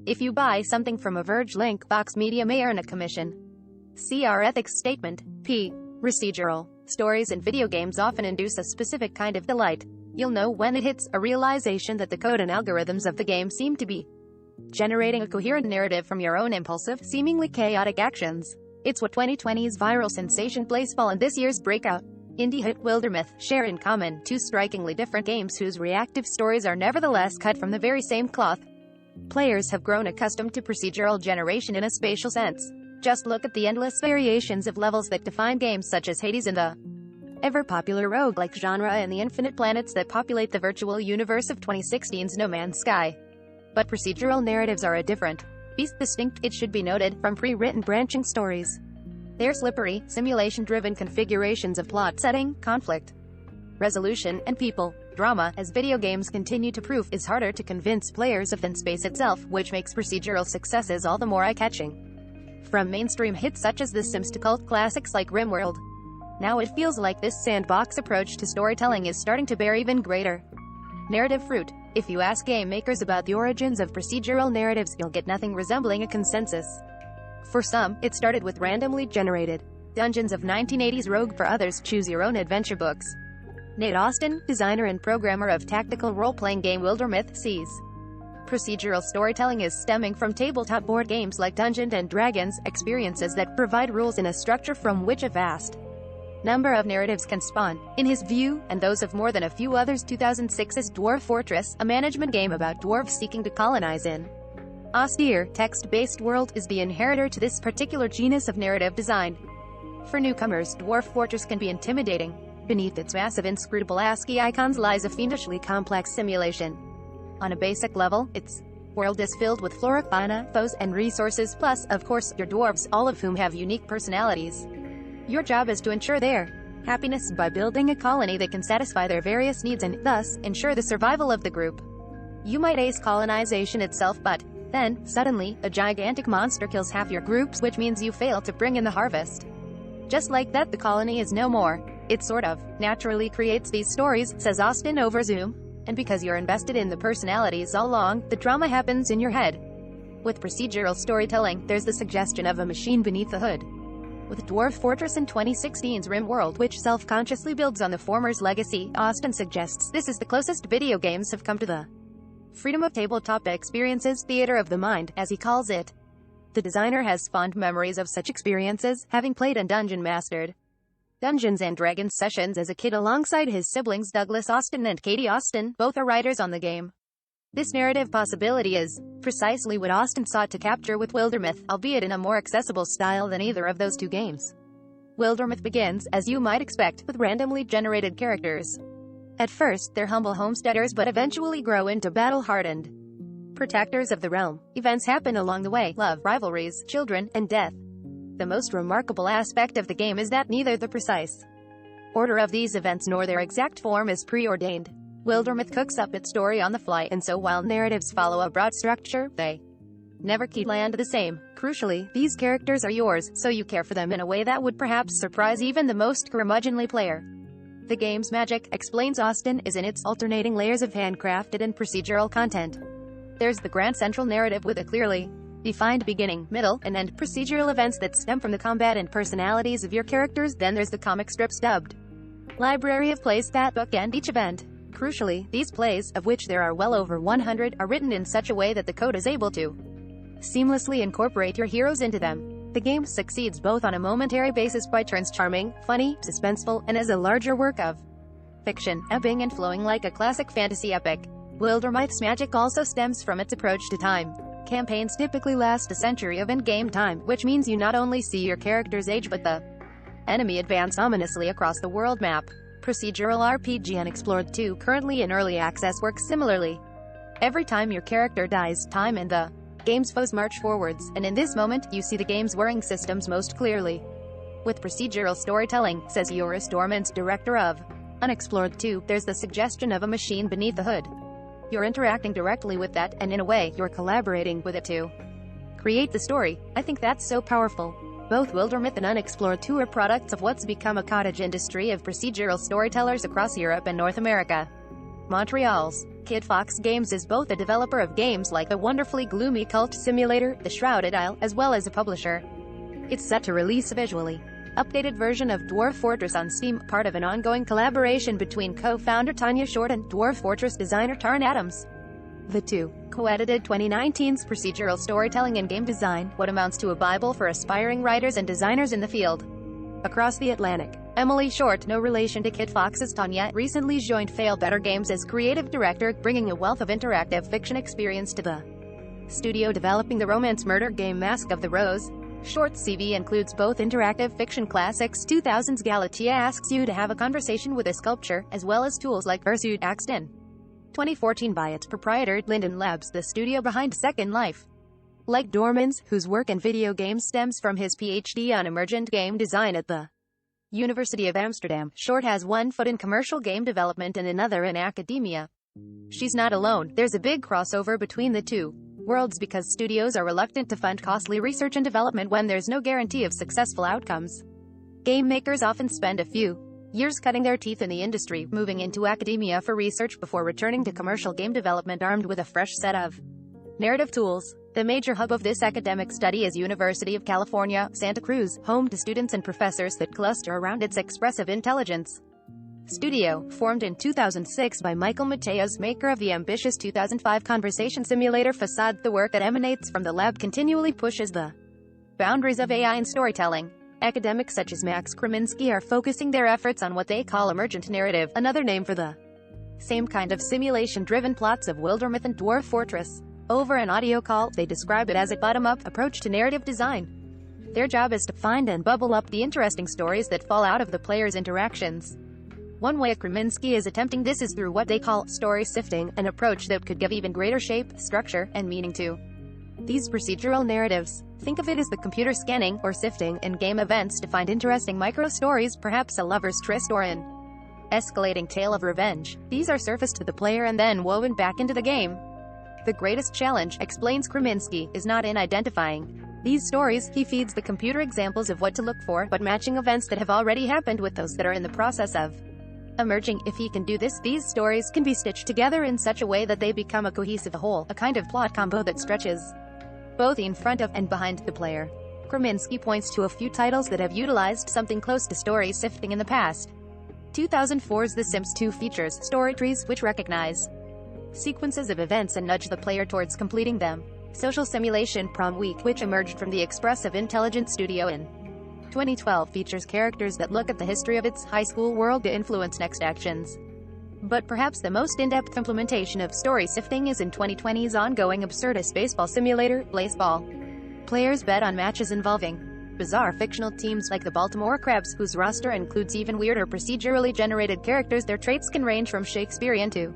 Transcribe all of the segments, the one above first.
If you buy something from a Verge link, Vox Media may earn a commission. See our ethics statement. P. Procedural. Stories in video games often induce a specific kind of delight. You'll know when it hits a realization that the code and algorithms of the game seem to be generating a coherent narrative from your own impulsive, seemingly chaotic actions. It's what 2020's viral sensation Blaseball and this year's breakout indie hit Wildermyth share in common, two strikingly different games whose reactive stories are nevertheless cut from the very same cloth. Players have grown accustomed to procedural generation in a spatial sense. Just look at the endless variations of levels that define games such as Hades and the ever-popular roguelike genre and the infinite planets that populate the virtual universe of 2016's No Man's Sky. But procedural narratives are a different beast, distinct, it should be noted, from pre-written branching stories. They're slippery, simulation-driven configurations of plot setting, conflict resolution, and people drama, as video games continue to prove, is harder to convince players of than space itself, which makes procedural successes all the more eye-catching. From mainstream hits such as The Sims to cult classics like RimWorld. Now it feels like this sandbox approach to storytelling is starting to bear even greater narrative fruit. If you ask game makers about the origins of procedural narratives, you'll get nothing resembling a consensus. For some, it started with randomly generated dungeons of 1980s Rogue. For others, choose-your-own-adventure books. Nate Austin, designer and programmer of tactical role-playing game Wildermyth, sees procedural storytelling is stemming from tabletop board games like Dungeons & Dragons, experiences that provide rules in a structure from which a vast number of narratives can spawn. In his view, and those of more than a few others, 2006's Dwarf Fortress, a management game about dwarves seeking to colonize an austere, text-based world, is the inheritor to this particular genus of narrative design. For newcomers, Dwarf Fortress can be intimidating. Beneath its massive inscrutable ASCII icons lies a fiendishly complex simulation. On a basic level, its world is filled with flora, fauna, foes, and resources, plus, of course, your dwarves, all of whom have unique personalities. Your job is to ensure their happiness by building a colony that can satisfy their various needs and, thus, ensure the survival of the group. You might ace colonization itself, but then, suddenly, a gigantic monster kills half your groups, which means you fail to bring in the harvest. Just like that, the colony is no more. It sort of naturally creates these stories, says Austin over Zoom. And because you're invested in the personalities all along, the drama happens in your head. With procedural storytelling, there's the suggestion of a machine beneath the hood. With Dwarf Fortress and 2016's RimWorld, which self-consciously builds on the former's legacy, Austin suggests this is the closest video games have come to the freedom of tabletop experiences, theater of the mind, as he calls it. The designer has fond memories of such experiences, having played and dungeon mastered Dungeons & Dragons sessions as a kid alongside his siblings Douglas Austin and Katie Austin, both are writers on the game. This narrative possibility is precisely what Austin sought to capture with Wildermyth, albeit in a more accessible style than either of those two games. Wildermyth begins, as you might expect, with randomly generated characters. At first, they're humble homesteaders but eventually grow into battle-hardened protectors of the realm. Events happen along the way: love, rivalries, children, and death. The most remarkable aspect of the game is that neither the precise order of these events nor their exact form is preordained. Wildermyth cooks up its story on the fly, and so while narratives follow a broad structure, they never keep land the same. Crucially, these characters are yours, so you care for them in a way that would perhaps surprise even the most curmudgeonly player. The game's magic, explains Austin, is in its alternating layers of handcrafted and procedural content. There's the grand central narrative with a clearly defined beginning, middle, and end, procedural events that stem from the combat and personalities of your characters. Then there's the comic strips dubbed library of plays that bookend each event. Crucially, these plays, of which there are well over 100, are written in such a way that the code is able to seamlessly incorporate your heroes into them. The game succeeds both on a momentary basis by turns charming, funny, suspenseful, and as a larger work of fiction, ebbing and flowing like a classic fantasy epic. Wildermyth's magic also stems from its approach to time. Campaigns typically last a century of in-game time, which means you not only see your characters age but the enemy advance ominously across the world map. Procedural RPG Unexplored 2, currently in early access, works similarly. Every time your character dies, time and the game's foes march forwards, and in this moment, you see the game's working systems most clearly. With procedural storytelling, says Joris Dormant, director of Unexplored 2, there's the suggestion of a machine beneath the hood. You're interacting directly with that, and in a way, you're collaborating with it to create the story. I think that's so powerful. Both Wildermyth and Unexplored 2 are products of what's become a cottage industry of procedural storytellers across Europe and North America. Montreal's Kid Fox Games is both a developer of games like the wonderfully gloomy cult simulator, The Shrouded Isle, as well as a publisher. It's set to release a visually updated version of Dwarf Fortress on Steam, part of an ongoing collaboration between co-founder Tanya Short and Dwarf Fortress designer Tarn Adams. The two co-edited 2019's procedural storytelling and game design, what amounts to a Bible for aspiring writers and designers in the field. Across the Atlantic, Emily Short, no relation to Kid Fox's Tanya, recently joined Fail Better Games as creative director, bringing a wealth of interactive fiction experience to the studio developing the romance murder game Mask of the Rose. Short's CV includes both interactive fiction classics 2000's Galatea asks you to have a conversation with a sculpture, as well as tools like Verge axed in 2014 by its proprietor, Linden Labs, the studio behind Second Life. Like Dormans, whose work in video games stems from his PhD on emergent game design at the University of Amsterdam, Short has one foot in commercial game development and another in academia. She's not alone, there's a big crossover between the two worlds because studios are reluctant to fund costly research and development when there's no guarantee of successful outcomes. Game makers often spend a few years cutting their teeth in the industry, moving into academia for research before returning to commercial game development armed with a fresh set of narrative tools. The major hub of this academic study is University of California, Santa Cruz, home to students and professors that cluster around its expressive intelligence studio, formed in 2006 by Michael Mateos, maker of the ambitious 2005 conversation simulator Facade. The work that emanates from the lab continually pushes the boundaries of AI and storytelling. Academics such as Max Kreminski are focusing their efforts on what they call emergent narrative, another name for the same kind of simulation-driven plots of Wildermyth and Dwarf Fortress. Over an audio call, they describe it as a bottom-up approach to narrative design. Their job is to find and bubble up the interesting stories that fall out of the player's interactions. One way Kreminski is attempting this is through what they call story sifting, an approach that could give even greater shape, structure, and meaning to these procedural narratives. Think of it as the computer scanning, or sifting, in-game events to find interesting micro-stories, perhaps a lover's tryst or an escalating tale of revenge. These are surfaced to the player and then woven back into the game. The greatest challenge, explains Kreminski, is not in identifying these stories. He feeds the computer examples of what to look for, but matching events that have already happened with those that are in the process of emerging. If he can do this, these stories can be stitched together in such a way that they become a cohesive whole, a kind of plot combo that stretches both in front of and behind the player. Kreminski points to a few titles that have utilized something close to story sifting in the past. 2004's The Sims 2 features story trees, which recognize sequences of events and nudge the player towards completing them. Social Simulation Prom Week, which emerged from the Expressive Intelligence Studio in 2012, features characters that look at the history of its high school world to influence next actions. But perhaps the most in-depth implementation of story sifting is in 2020's ongoing absurdist baseball simulator, Baseball. Players bet on matches involving bizarre fictional teams like the Baltimore Crabs, whose roster includes even weirder procedurally generated characters. Their traits can range from Shakespearean to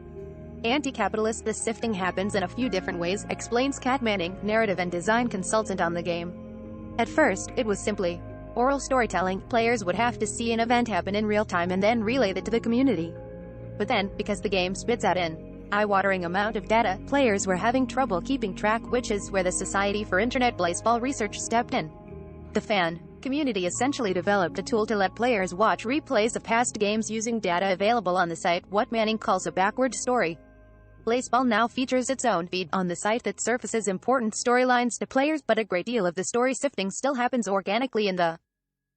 anti-capitalist. This sifting happens in a few different ways, explains Kat Manning, narrative and design consultant on the game. At first, it was simply oral storytelling. Players would have to see an event happen in real time and then relay that to the community. But then, because the game spits out an eye-watering amount of data, players were having trouble keeping track, which is where the Society for Internet Baseball Research stepped in. The fan community essentially developed a tool to let players watch replays of past games using data available on the site, what Manning calls a backward story. Baseball now features its own feed on the site that surfaces important storylines to players, but a great deal of the story sifting still happens organically in the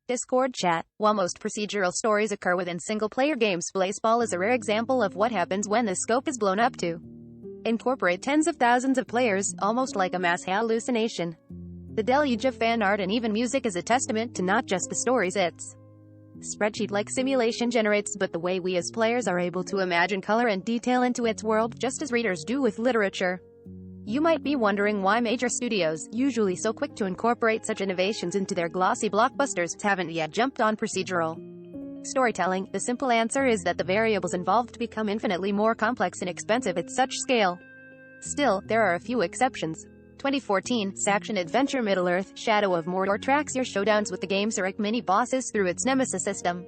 Discord chat. While most procedural stories occur within single-player games, Baseball is a rare example of what happens when the scope is blown up to incorporate tens of thousands of players, almost like a mass hallucination. The deluge of fan art and even music is a testament to not just the stories its spreadsheet-like simulation generates, but the way we as players are able to imagine color and detail into its world, just as readers do with literature. You might be wondering why major studios, usually so quick to incorporate such innovations into their glossy blockbusters, haven't yet jumped on procedural storytelling. The simple answer is that the variables involved become infinitely more complex and expensive at such scale. Still, there are a few exceptions. 2014's action-adventure Middle-earth: Shadow of Mordor tracks your showdowns with the game's heroic mini-bosses through its Nemesis system.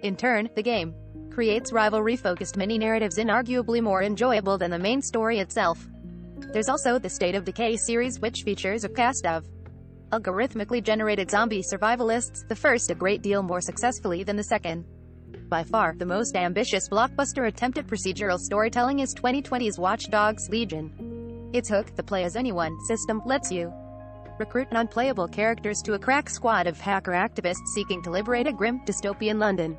In turn, the game creates rivalry-focused mini-narratives inarguably more enjoyable than the main story itself. There's also the State of Decay series, which features a cast of algorithmically generated zombie survivalists, the first a great deal more successfully than the second. By far, the most ambitious blockbuster attempt at procedural storytelling is 2020's Watchdogs Legion. Its hook, the play-as-anyone system, lets you recruit non-playable characters to a crack squad of hacker activists seeking to liberate a grim, dystopian London.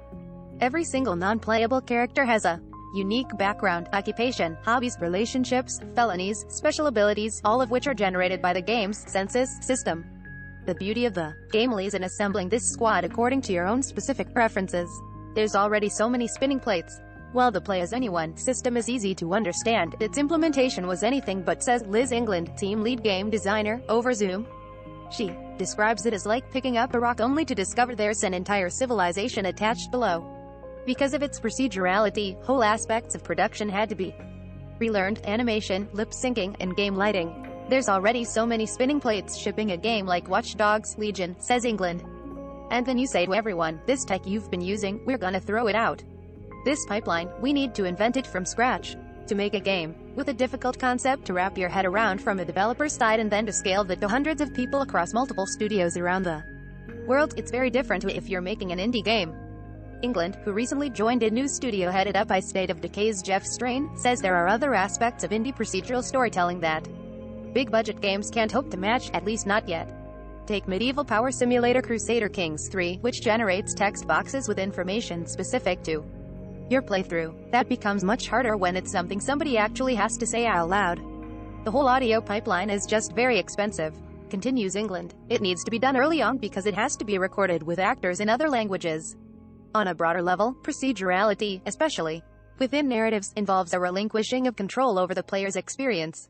Every single non-playable character has a unique background, occupation, hobbies, relationships, felonies, special abilities, all of which are generated by the game's census system. The beauty of the game lies in assembling this squad according to your own specific preferences. There's already so many spinning plates. While the play-as-anyone system is easy to understand, its implementation was anything but, says Liz England, team lead game designer, over Zoom. She describes it as like picking up a rock only to discover there's an entire civilization attached below. Because of its procedurality, whole aspects of production had to be relearned: animation, lip-syncing, and game lighting. There's already so many spinning plates shipping a game like Watchdogs Legion, says England. And then you say to everyone, this tech you've been using, we're gonna throw it out. This pipeline, we need to invent it from scratch. To make a game with a difficult concept to wrap your head around from a developer's side and then to scale that to hundreds of people across multiple studios around the world, it's very different if you're making an indie game. England, who recently joined a new studio headed up by State of Decay's Jeff Strain, says there are other aspects of indie procedural storytelling that big-budget games can't hope to match, at least not yet. Take medieval power simulator Crusader Kings 3, which generates text boxes with information specific to your playthrough. That becomes much harder when it's something somebody actually has to say out loud. The whole audio pipeline is just very expensive, continues England. It needs to be done early on because it has to be recorded with actors in other languages. On a broader level, procedurality, especially within narratives, involves a relinquishing of control over the player's experience,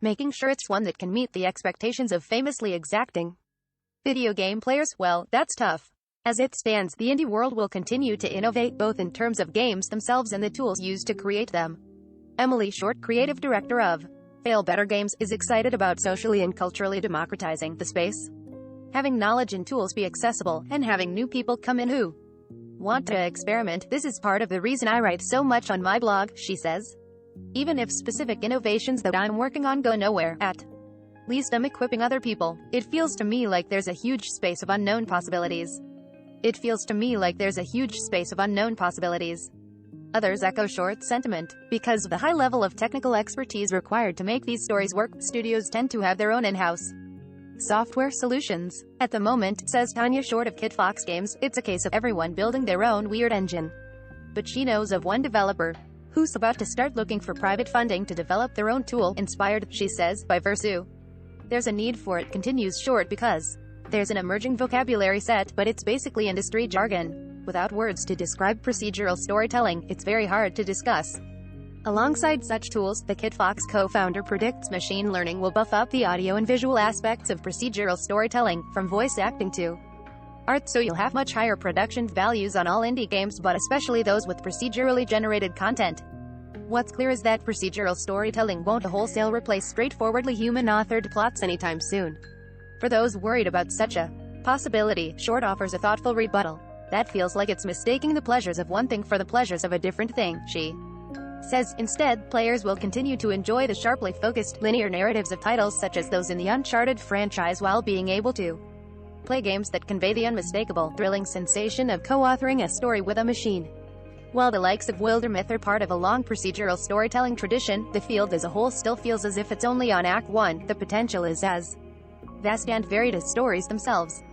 making sure it's one that can meet the expectations of famously exacting video game players. Well, that's tough. As it stands, the indie world will continue to innovate both in terms of games themselves and the tools used to create them. Emily Short, creative director of Fail Better Games, is excited about socially and culturally democratizing the space. Having knowledge and tools be accessible, and having new people come in who want to experiment. This is part of the reason I write so much on my blog, she says. Even if specific innovations that I'm working on go nowhere, at least I'm equipping other people. It feels to me like there's a huge space of unknown possibilities. It feels to me like there's a huge space of unknown possibilities. Others echo Short's sentiment. Because of the high level of technical expertise required to make these stories work, studios tend to have their own in-house software solutions. At the moment, says Tanya Short of Kid Fox Games, it's a case of everyone building their own weird engine. But she knows of one developer who's about to start looking for private funding to develop their own tool, inspired, she says, by Verge. There's a need for it, continues Short, because there's an emerging vocabulary set, but it's basically industry jargon. Without words to describe procedural storytelling, it's very hard to discuss. Alongside such tools, the Kid Fox co-founder predicts machine learning will buff up the audio and visual aspects of procedural storytelling, from voice acting to art, so you'll have much higher production values on all indie games, but especially those with procedurally generated content. What's clear is that procedural storytelling won't wholesale replace straightforwardly human-authored plots anytime soon. For those worried about such a possibility, Short offers a thoughtful rebuttal. That feels like it's mistaking the pleasures of one thing for the pleasures of a different thing, she says. Instead, players will continue to enjoy the sharply focused, linear narratives of titles such as those in the Uncharted franchise while being able to play games that convey the unmistakable, thrilling sensation of co-authoring a story with a machine. While the likes of Wildermyth are part of a long procedural storytelling tradition, the field as a whole still feels as if it's only on Act 1. The potential is as vast and varied as stories themselves.